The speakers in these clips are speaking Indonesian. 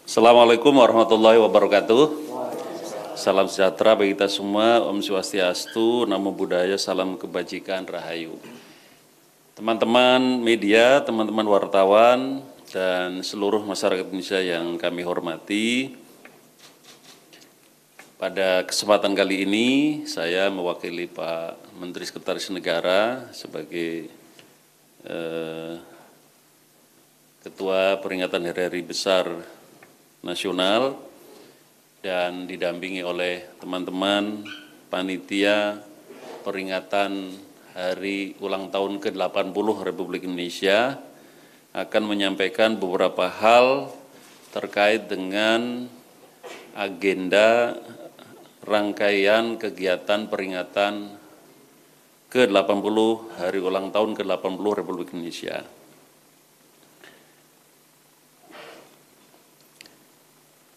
Assalamualaikum warahmatullahi wabarakatuh. Salam sejahtera bagi kita semua, Om Swastiastu, Namo Buddhaya, salam kebajikan, rahayu. Teman-teman media, teman-teman wartawan, dan seluruh masyarakat Indonesia yang kami hormati, pada kesempatan kali ini saya mewakili Pak Menteri Sekretaris Negara sebagai Ketua Peringatan Hari-Hari Besar Nasional dan didampingi oleh teman-teman panitia peringatan Hari Ulang Tahun ke-80 Republik Indonesia akan menyampaikan beberapa hal terkait dengan agenda rangkaian kegiatan peringatan ke-80 Hari Ulang Tahun ke-80 Republik Indonesia.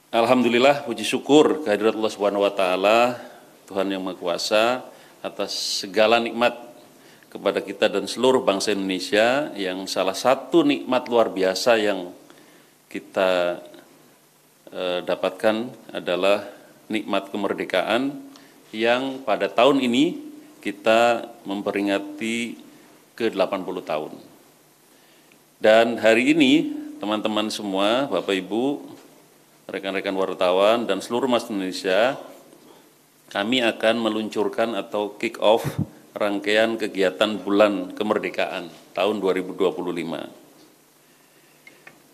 Alhamdulillah, puji syukur kehadirat Allah Subhanahu wa Ta'ala, Tuhan yang Maha Kuasa, atas segala nikmat kepada kita dan seluruh bangsa Indonesia, yang salah satu nikmat luar biasa yang kita dapatkan adalah nikmat kemerdekaan yang pada tahun ini kita memperingati ke-80 tahun. Dan hari ini teman-teman semua, Bapak Ibu, rekan-rekan wartawan dan seluruh masyarakat Indonesia, kami akan meluncurkan atau kick off rangkaian kegiatan Bulan Kemerdekaan tahun 2025.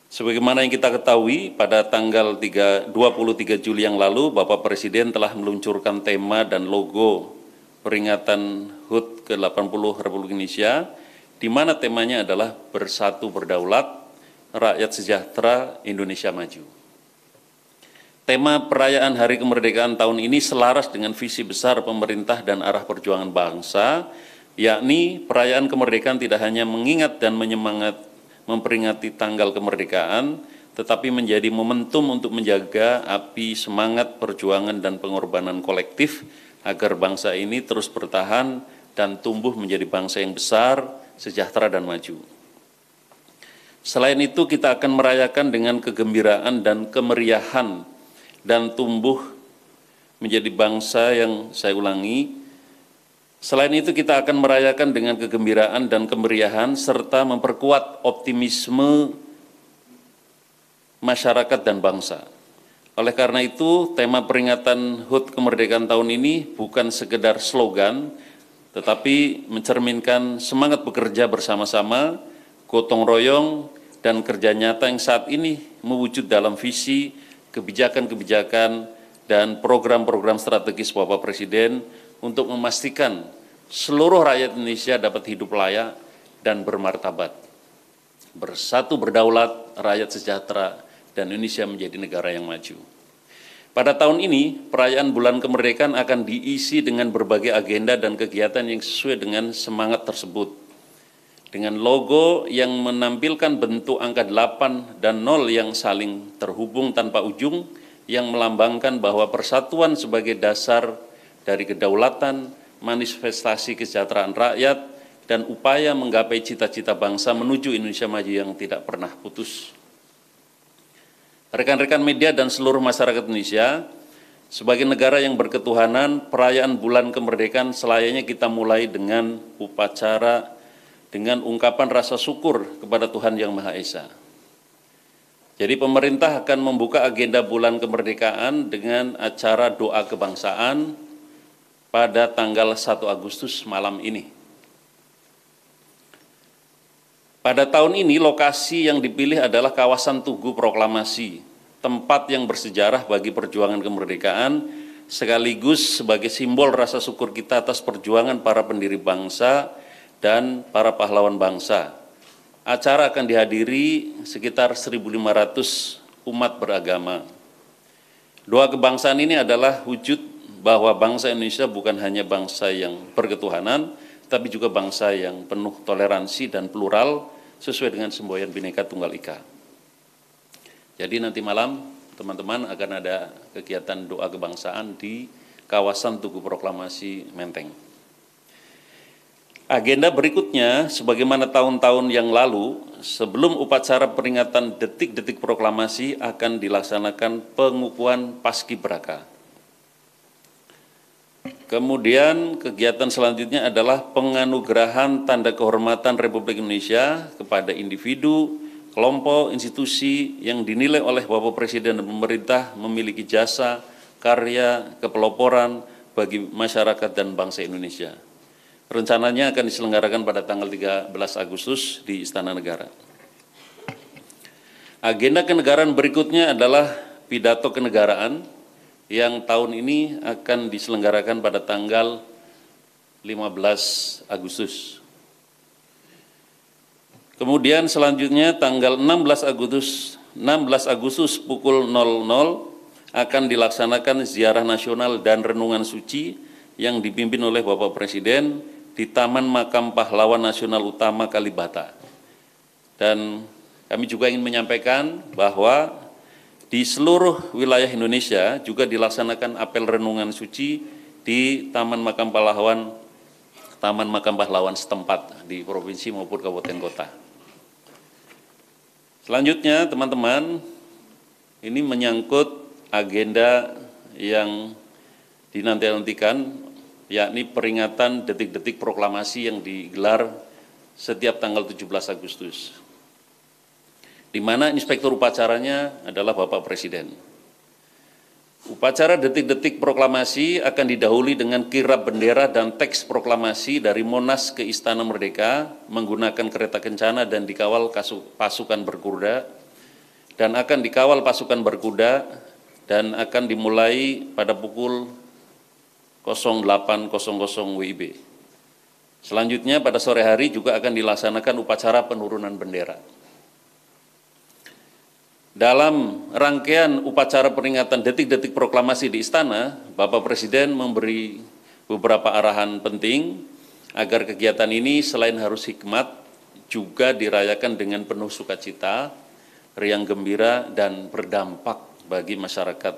Sebagaimana yang kita ketahui, pada tanggal 23 Juli yang lalu, Bapak Presiden telah meluncurkan tema dan logo peringatan HUT ke-80 Republik Indonesia, di mana temanya adalah Bersatu Berdaulat, Rakyat Sejahtera, Indonesia Maju. Tema perayaan Hari Kemerdekaan tahun ini selaras dengan visi besar pemerintah dan arah perjuangan bangsa, yakni perayaan kemerdekaan tidak hanya mengingat dan memperingati tanggal kemerdekaan, tetapi menjadi momentum untuk menjaga api semangat perjuangan dan pengorbanan kolektif agar bangsa ini terus bertahan dan tumbuh menjadi bangsa yang besar, sejahtera, dan maju. Selain itu, kita akan merayakan dengan kegembiraan dan kemeriahan dan tumbuh menjadi bangsa yang, saya ulangi, selain itu kita akan merayakan dengan kegembiraan dan kemeriahan serta memperkuat optimisme masyarakat dan bangsa. Oleh karena itu, tema peringatan HUT kemerdekaan tahun ini bukan sekedar slogan, tetapi mencerminkan semangat bekerja bersama-sama, gotong royong, dan kerja nyata yang saat ini mewujud dalam visi, kebijakan-kebijakan, dan program-program strategis Bapak Presiden untuk memastikan seluruh rakyat Indonesia dapat hidup layak dan bermartabat. Bersatu berdaulat, rakyat sejahtera, dan Indonesia menjadi negara yang maju. Pada tahun ini, perayaan Bulan Kemerdekaan akan diisi dengan berbagai agenda dan kegiatan yang sesuai dengan semangat tersebut. Dengan logo yang menampilkan bentuk angka 8 dan 0 yang saling terhubung tanpa ujung, yang melambangkan bahwa persatuan sebagai dasar dari kedaulatan, manifestasi kesejahteraan rakyat, dan upaya menggapai cita-cita bangsa menuju Indonesia maju yang tidak pernah putus. Rekan-rekan media dan seluruh masyarakat Indonesia, sebagai negara yang berketuhanan, perayaan Bulan Kemerdekaan selayaknya kita mulai dengan upacara dengan ungkapan rasa syukur kepada Tuhan Yang Maha Esa. Jadi pemerintah akan membuka agenda Bulan Kemerdekaan dengan acara doa kebangsaan pada tanggal 1 Agustus malam ini. Pada tahun ini lokasi yang dipilih adalah kawasan Tugu Proklamasi, tempat yang bersejarah bagi perjuangan kemerdekaan, sekaligus sebagai simbol rasa syukur kita atas perjuangan para pendiri bangsa dan para pahlawan bangsa. Acara akan dihadiri sekitar 1.500 umat beragama. Doa kebangsaan ini adalah wujud bahwa bangsa Indonesia bukan hanya bangsa yang berketuhanan, tapi juga bangsa yang penuh toleransi dan plural sesuai dengan semboyan Bhinneka Tunggal Ika. Jadi nanti malam teman-teman akan ada kegiatan doa kebangsaan di kawasan Tugu Proklamasi Menteng. Agenda berikutnya, sebagaimana tahun-tahun yang lalu, sebelum upacara peringatan detik-detik proklamasi akan dilaksanakan pengukuhan paskibraka. Kemudian kegiatan selanjutnya adalah penganugerahan tanda kehormatan Republik Indonesia kepada individu, kelompok, institusi yang dinilai oleh Bapak Presiden dan pemerintah memiliki jasa, karya, kepeloporan bagi masyarakat dan bangsa Indonesia. Rencananya akan diselenggarakan pada tanggal 13 Agustus di Istana Negara. Agenda kenegaraan berikutnya adalah pidato kenegaraan yang tahun ini akan diselenggarakan pada tanggal 15 Agustus. Kemudian selanjutnya tanggal 16 Agustus pukul 00 akan dilaksanakan ziarah nasional dan renungan suci yang dipimpin oleh Bapak Presiden di Taman Makam Pahlawan Nasional Utama Kalibata. Dan kami juga ingin menyampaikan bahwa di seluruh wilayah Indonesia juga dilaksanakan apel renungan suci di Taman Makam Pahlawan setempat di provinsi maupun kabupaten kota. Selanjutnya teman-teman, ini menyangkut agenda yang dinanti-nantikan, yakni peringatan detik-detik proklamasi yang digelar setiap tanggal 17 Agustus, di mana inspektur upacaranya adalah Bapak Presiden. Upacara detik-detik proklamasi akan didahului dengan kirap bendera dan teks proklamasi dari Monas ke Istana Merdeka menggunakan kereta kencana dan dikawal pasukan berkuda, dan akan dikawal pasukan berkuda dan akan dimulai pada pukul 08.00 WIB. Selanjutnya pada sore hari juga akan dilaksanakan upacara penurunan bendera. Dalam rangkaian upacara peringatan detik-detik proklamasi di Istana, Bapak Presiden memberi beberapa arahan penting agar kegiatan ini selain harus hikmat, juga dirayakan dengan penuh sukacita, riang gembira, dan berdampak bagi masyarakat.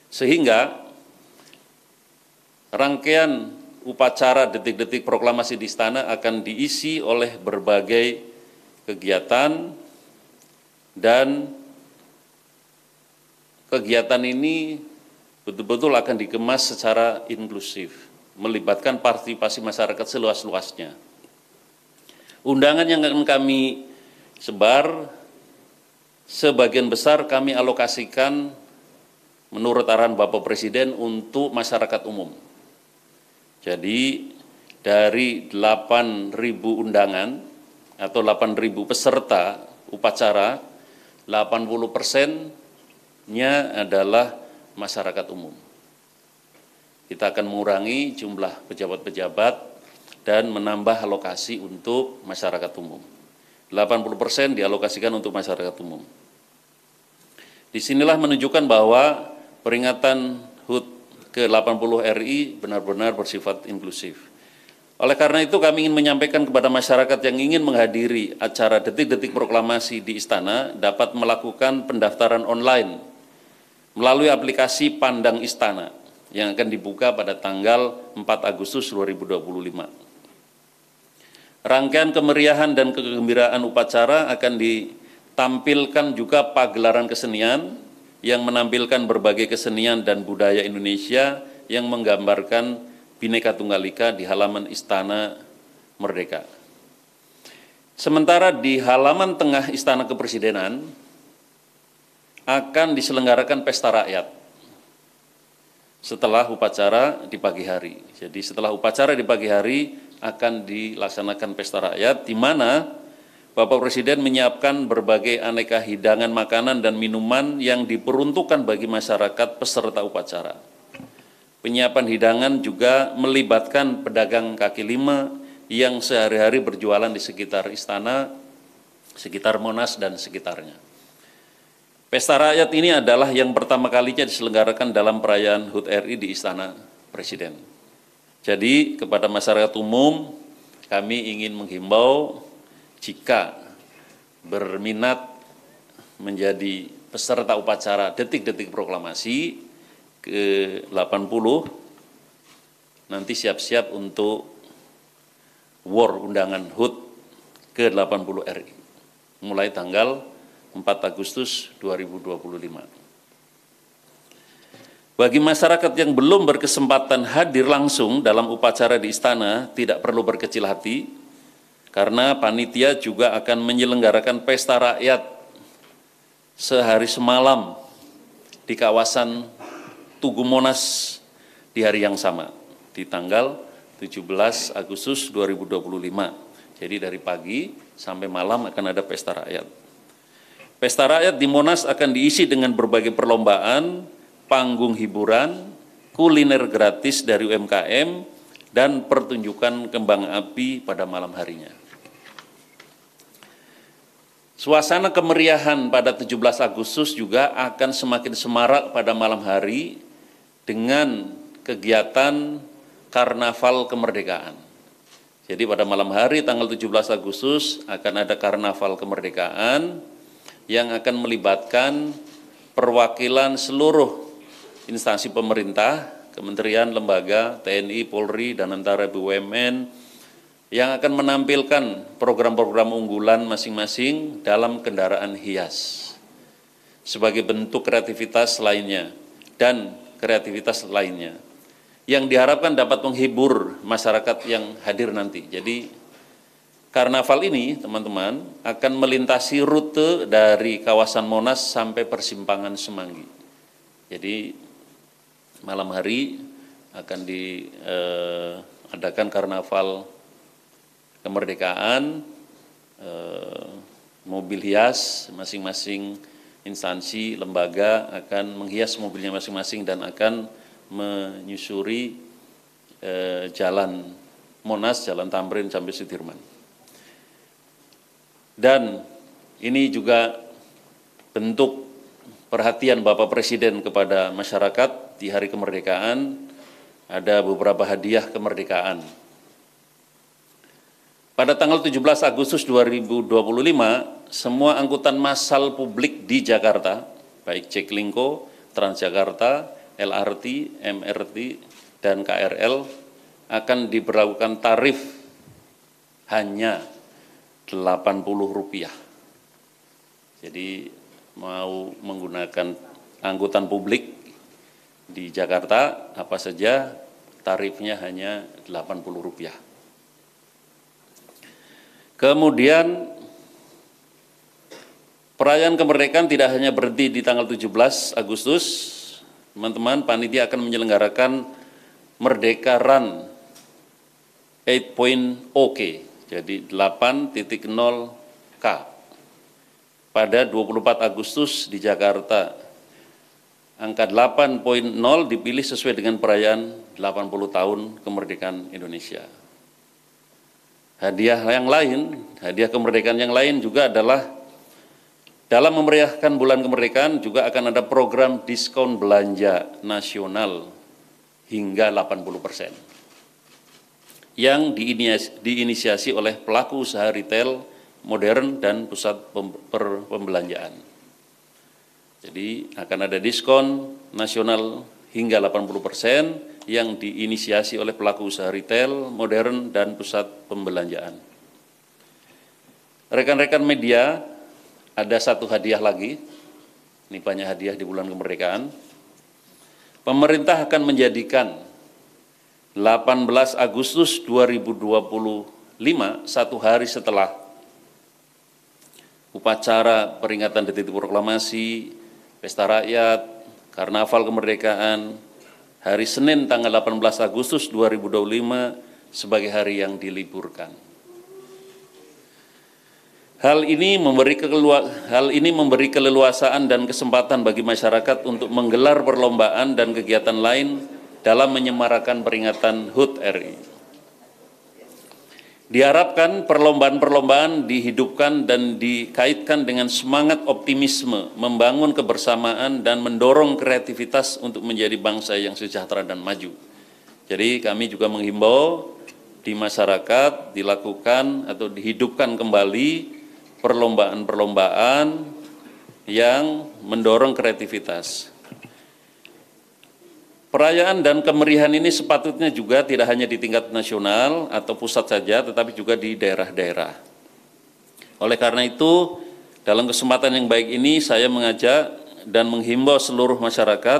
Sehingga rangkaian upacara detik-detik proklamasi di Istana akan diisi oleh berbagai kegiatan, dan kegiatan ini betul-betul akan dikemas secara inklusif, melibatkan partisipasi masyarakat seluas-luasnya. Undangan yang akan kami sebar, sebagian besar kami alokasikan menurut arahan Bapak Presiden untuk masyarakat umum. Jadi dari 8.000 undangan atau 8.000 peserta upacara, 80%-nya adalah masyarakat umum. Kita akan mengurangi jumlah pejabat-pejabat dan menambah alokasi untuk masyarakat umum. 80% dialokasikan untuk masyarakat umum. Disinilah menunjukkan bahwa peringatan HUT ke-80 RI benar-benar bersifat inklusif. Oleh karena itu kami ingin menyampaikan kepada masyarakat yang ingin menghadiri acara detik-detik proklamasi di Istana dapat melakukan pendaftaran online melalui aplikasi Pandang Istana yang akan dibuka pada tanggal 4 Agustus 2025. Rangkaian kemeriahan dan kegembiraan upacara akan ditampilkan juga pagelaran kesenian yang menampilkan berbagai kesenian dan budaya Indonesia yang menggambarkan Bhinneka Tunggal Ika di halaman Istana Merdeka. Sementara di halaman tengah Istana Kepresidenan akan diselenggarakan pesta rakyat setelah upacara di pagi hari. Jadi setelah upacara di pagi hari akan dilaksanakan pesta rakyat, di mana Bapak Presiden menyiapkan berbagai aneka hidangan makanan dan minuman yang diperuntukkan bagi masyarakat peserta upacara. Penyiapan hidangan juga melibatkan pedagang kaki lima yang sehari-hari berjualan di sekitar Istana, sekitar Monas dan sekitarnya. Pesta rakyat ini adalah yang pertama kalinya diselenggarakan dalam perayaan HUT RI di Istana Presiden. Jadi kepada masyarakat umum kami ingin menghimbau, jika berminat menjadi peserta upacara detik-detik proklamasi ke-80, nanti siap-siap untuk War undangan HUT ke-80 RI, mulai tanggal 4 Agustus 2025. Bagi masyarakat yang belum berkesempatan hadir langsung dalam upacara di Istana, tidak perlu berkecil hati, karena panitia juga akan menyelenggarakan pesta rakyat sehari semalam di kawasan Tugu Monas di hari yang sama, di tanggal 17 Agustus 2025. Jadi dari pagi sampai malam akan ada pesta rakyat. Pesta rakyat di Monas akan diisi dengan berbagai perlombaan, panggung hiburan, kuliner gratis dari UMKM, dan pertunjukan kembang api pada malam harinya. Suasana kemeriahan pada 17 Agustus juga akan semakin semarak pada malam hari dengan kegiatan Karnaval Kemerdekaan. Jadi pada malam hari tanggal 17 Agustus akan ada Karnaval Kemerdekaan yang akan melibatkan perwakilan seluruh instansi pemerintah, kementerian, lembaga, TNI, Polri, dan antara BUMN yang akan menampilkan program-program unggulan masing-masing dalam kendaraan hias sebagai bentuk kreativitas lainnya dan kreativitas lainnya yang diharapkan dapat menghibur masyarakat yang hadir nanti. Jadi karnaval ini teman-teman akan melintasi rute dari kawasan Monas sampai persimpangan Semanggi. Jadi malam hari akan diadakan karnaval kemerdekaan, mobil hias, masing-masing instansi, lembaga akan menghias mobilnya masing-masing dan akan menyusuri jalan Monas, jalan Tamrin sampai Sudirman. Dan ini juga bentuk perhatian Bapak Presiden kepada masyarakat di hari kemerdekaan, ada beberapa hadiah kemerdekaan. Pada tanggal 17 Agustus 2025, semua angkutan massal publik di Jakarta, baik Jaklingko, Transjakarta, LRT, MRT, dan KRL akan diberlakukan tarif hanya Rp80. Jadi mau menggunakan angkutan publik di Jakarta apa saja tarifnya hanya Rp80. Kemudian perayaan kemerdekaan tidak hanya berhenti di tanggal 17 Agustus, teman-teman, panitia akan menyelenggarakan Merdeka Run 8.0K, jadi 8.0K pada 24 Agustus di Jakarta. Angka 8.0 dipilih sesuai dengan perayaan 80 tahun kemerdekaan Indonesia. Hadiah yang lain, hadiah kemerdekaan yang lain juga adalah dalam memeriahkan bulan kemerdekaan juga akan ada program diskon belanja nasional hingga 80% yang diinisiasi oleh pelaku usaha retail modern dan pusat pembelanjaan. Jadi akan ada diskon nasional hingga 80% yang diinisiasi oleh pelaku usaha retail modern dan pusat pembelanjaan. Rekan-rekan media, ada satu hadiah lagi, ini banyak hadiah di bulan kemerdekaan. Pemerintah akan menjadikan 18 Agustus 2025, satu hari setelah upacara peringatan Detik Proklamasi, Pesta Rakyat, Karnaval Kemerdekaan, hari Senin tanggal 18 Agustus 2025 sebagai hari yang diliburkan. Hal ini memberi keleluasaan dan kesempatan bagi masyarakat untuk menggelar perlombaan dan kegiatan lain dalam menyemarakan peringatan HUT RI. Diharapkan perlombaan-perlombaan dihidupkan dan dikaitkan dengan semangat optimisme, membangun kebersamaan dan mendorong kreativitas untuk menjadi bangsa yang sejahtera dan maju. Jadi kami juga menghimbau di masyarakat dilakukan atau dihidupkan kembali perlombaan-perlombaan yang mendorong kreativitas. Perayaan dan kemeriahan ini sepatutnya juga tidak hanya di tingkat nasional atau pusat saja, tetapi juga di daerah-daerah. Oleh karena itu, dalam kesempatan yang baik ini saya mengajak dan menghimbau seluruh masyarakat,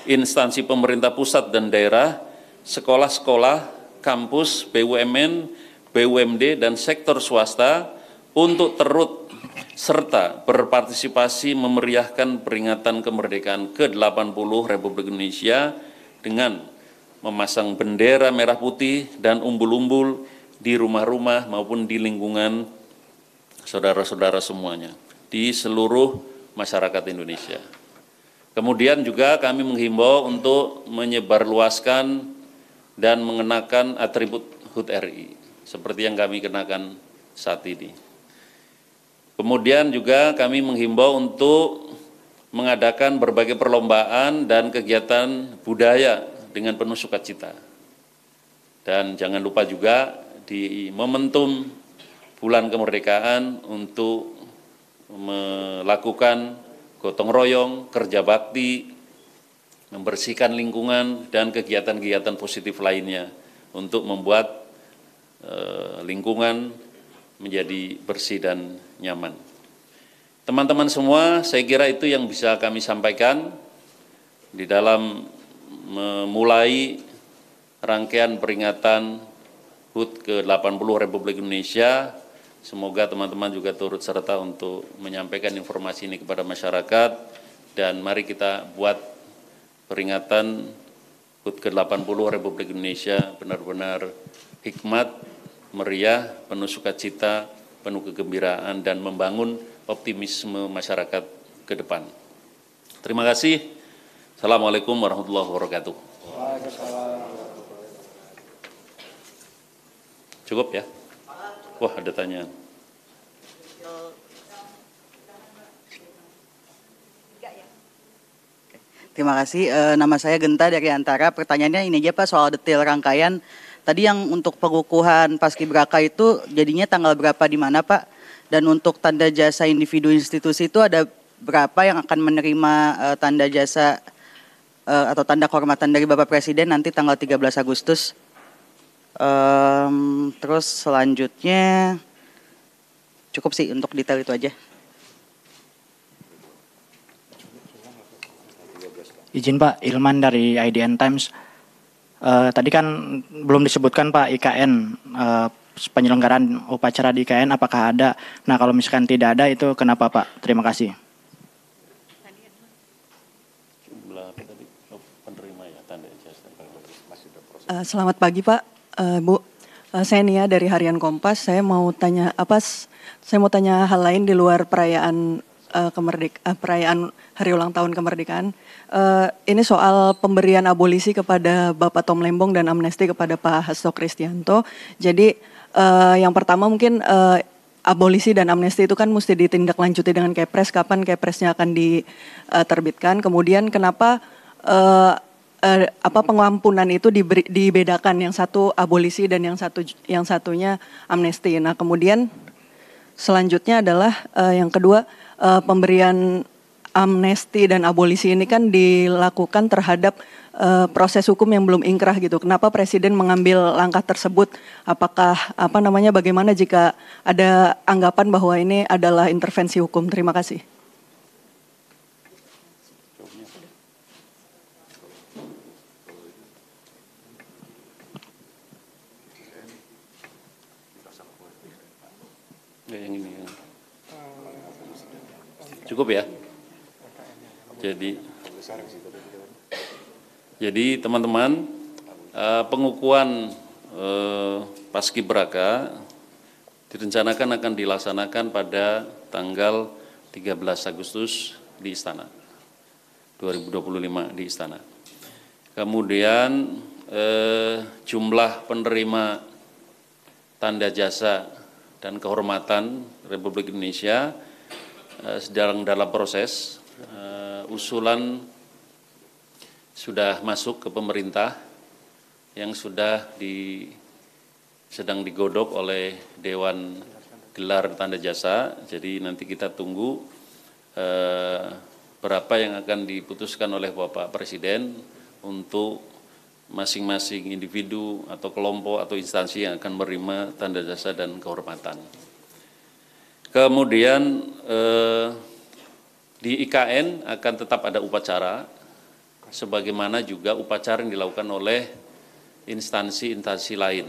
instansi pemerintah pusat dan daerah, sekolah-sekolah, kampus, BUMN, BUMD, dan sektor swasta untuk turut serta berpartisipasi memeriahkan peringatan kemerdekaan ke-80 Republik Indonesia dengan memasang bendera merah putih dan umbul-umbul di rumah-rumah maupun di lingkungan saudara-saudara semuanya, di seluruh masyarakat Indonesia. Kemudian juga kami menghimbau untuk menyebarluaskan dan mengenakan atribut HUT RI, seperti yang kami kenakan saat ini. Kemudian juga kami menghimbau untuk mengadakan berbagai perlombaan dan kegiatan budaya dengan penuh sukacita. Dan jangan lupa juga di momentum bulan kemerdekaan untuk melakukan gotong royong, kerja bakti, membersihkan lingkungan, dan kegiatan-kegiatan positif lainnya untuk membuat lingkungan menjadi bersih dan nyaman. Teman-teman semua, saya kira itu yang bisa kami sampaikan di dalam memulai rangkaian peringatan HUT ke-80 Republik Indonesia. Semoga teman-teman juga turut serta untuk menyampaikan informasi ini kepada masyarakat, dan mari kita buat peringatan HUT ke-80 Republik Indonesia benar-benar hikmat, meriah, penuh sukacita, penuh kegembiraan, dan membangun optimisme masyarakat ke depan. Terima kasih. Assalamualaikum warahmatullahi wabarakatuh. Cukup ya? Wah, ada tanya. Terima kasih. Nama saya Genta dari Antara. Pertanyaannya ini aja Pak, soal detail rangkaian. Tadi yang untuk pengukuhan Paskibraka itu jadinya tanggal berapa di mana Pak? Dan untuk tanda jasa individu institusi itu ada berapa yang akan menerima tanda jasa atau tanda kehormatan dari Bapak Presiden nanti tanggal 13 Agustus? Terus selanjutnya cukup sih untuk detail itu aja. Izin Pak, Ilman dari IDN Times. Tadi kan belum disebutkan Pak IKN, penyelenggaraan upacara di IKN apakah ada? Nah kalau misalkan tidak ada itu kenapa Pak? Terima kasih. Selamat pagi Pak, Bu. Saya Nia dari Harian Kompas. Saya mau tanya hal lain di luar perayaan perayaan Hari Ulang Tahun Kemerdekaan. Ini soal pemberian abolisi kepada Bapak Tom Lembong dan amnesti kepada Pak Hasto Kristianto. Jadi yang pertama mungkin abolisi dan amnesti itu kan mesti ditindaklanjuti dengan Kepres. Kapan Kepresnya akan diterbitkan? Kemudian kenapa pengampunan itu dibedakan, yang satu abolisi dan yang satunya amnesti. Nah kemudian selanjutnya adalah yang kedua, pemberian amnesti dan abolisi ini kan dilakukan terhadap proses hukum yang belum ingkrah gitu. Kenapa Presiden mengambil langkah tersebut? Apakah bagaimana jika ada anggapan bahwa ini adalah intervensi hukum? Terima kasih. Yang ini. Cukup ya? Jadi teman-teman, pengukuhan Paskibraka direncanakan akan dilaksanakan pada tanggal 13 Agustus di Istana, 2025 di Istana. Kemudian jumlah penerima tanda jasa dan kehormatan Republik Indonesia sedang dalam proses, usulan sudah masuk ke pemerintah yang sedang digodok oleh Dewan Gelar Tanda Jasa. Jadi nanti kita tunggu berapa yang akan diputuskan oleh Bapak Presiden untuk masing-masing individu atau kelompok atau instansi yang akan menerima tanda jasa dan kehormatan. Kemudian di IKN akan tetap ada upacara, sebagaimana juga upacara yang dilakukan oleh instansi-instansi lain.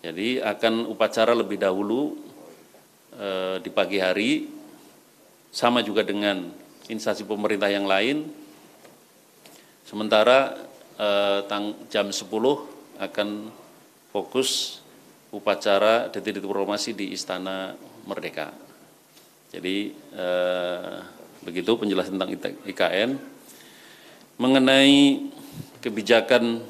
Jadi akan upacara lebih dahulu di pagi hari, sama juga dengan instansi pemerintah yang lain. Sementara jam 10 akan fokus upacara detik-detik proklamasi di Istana Merdeka. Jadi begitu penjelasan tentang IKN. Mengenai kebijakan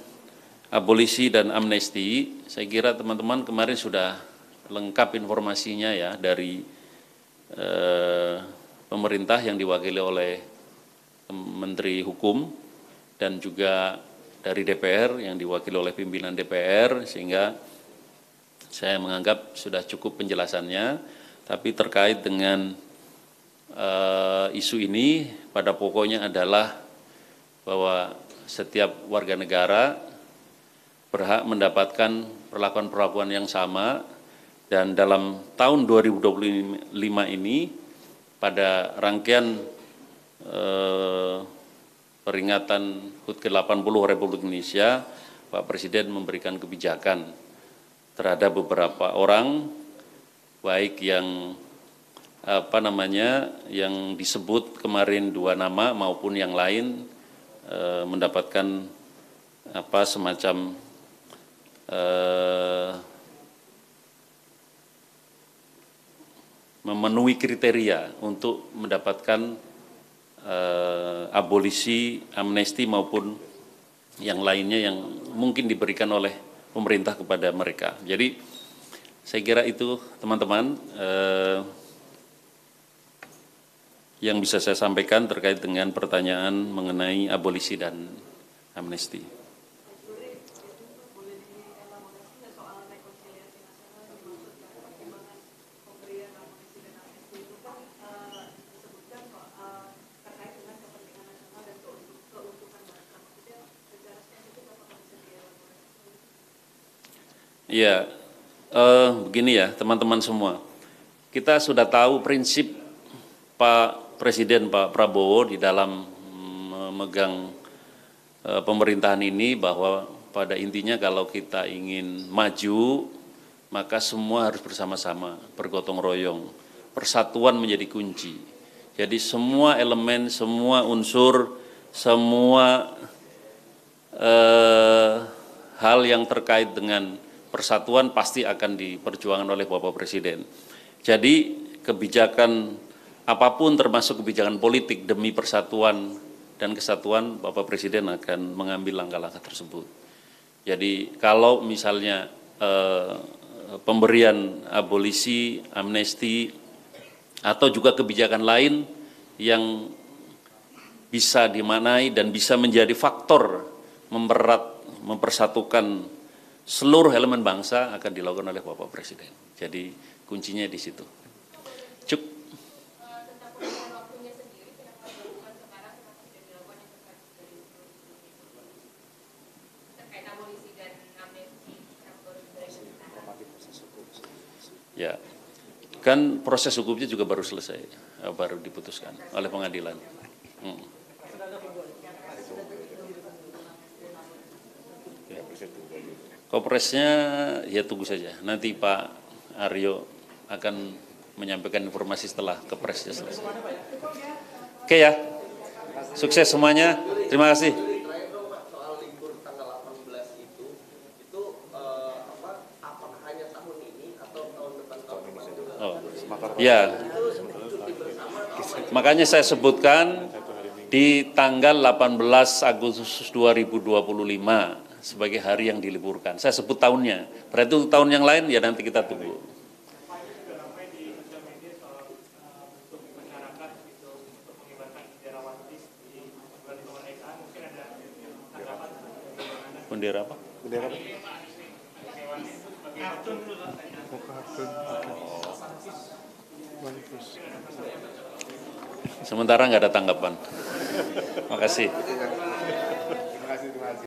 abolisi dan amnesti, saya kira teman-teman kemarin sudah lengkap informasinya ya dari pemerintah yang diwakili oleh Menteri Hukum dan juga dari DPR yang diwakili oleh pimpinan DPR, sehingga saya menganggap sudah cukup penjelasannya. Tapi terkait dengan isu ini pada pokoknya adalah bahwa setiap warga negara berhak mendapatkan perlakuan-perlakuan yang sama, dan dalam tahun 2025 ini pada rangkaian peringatan HUT ke-80 Republik Indonesia, Pak Presiden memberikan kebijakan terhadap beberapa orang, baik yang yang disebut kemarin 2 nama maupun yang lain mendapatkan semacam memenuhi kriteria untuk mendapatkan abolisi, amnesti maupun yang lainnya yang mungkin diberikan oleh pemerintah kepada mereka. Jadi saya kira itu teman-teman yang bisa saya sampaikan terkait dengan pertanyaan mengenai abolisi dan amnesti. Ya, begini ya teman-teman semua, kita sudah tahu prinsip Pak Presiden Pak Prabowo di dalam memegang pemerintahan ini, bahwa pada intinya kalau kita ingin maju, maka semua harus bersama-sama, bergotong royong, persatuan menjadi kunci. Jadi semua elemen, semua unsur, semua hal yang terkait dengan persatuan pasti akan diperjuangkan oleh Bapak Presiden. Jadi kebijakan apapun termasuk kebijakan politik demi persatuan dan kesatuan, Bapak Presiden akan mengambil langkah-langkah tersebut. Jadi kalau misalnya pemberian abolisi, amnesti, atau juga kebijakan lain yang bisa dimaknai dan bisa menjadi faktor mempersatukan seluruh elemen bangsa, akan dilakukan oleh Bapak Presiden. Jadi kuncinya di situ. Cuk. Ya, kan proses hukumnya juga baru selesai, baru diputuskan oleh pengadilan. Kopresnya ya tunggu saja, nanti Pak Aryo akan menyampaikan informasi setelah kepresnya selesai. Oke ya, sukses semuanya, terima kasih. Soal libur tanggal 18 itu apakah hanya tahun ini atau tahun depan juga? Oh, ya, makanya saya sebutkan di tanggal 18 Agustus 2025 sebagai hari yang diliburkan. Saya sebut tahunnya. Berarti untuk tahun yang lain ya nanti kita tunggu. Bendera apa? Bendera apa? Sementara nggak ada tanggapan. Makasih. terima kasih.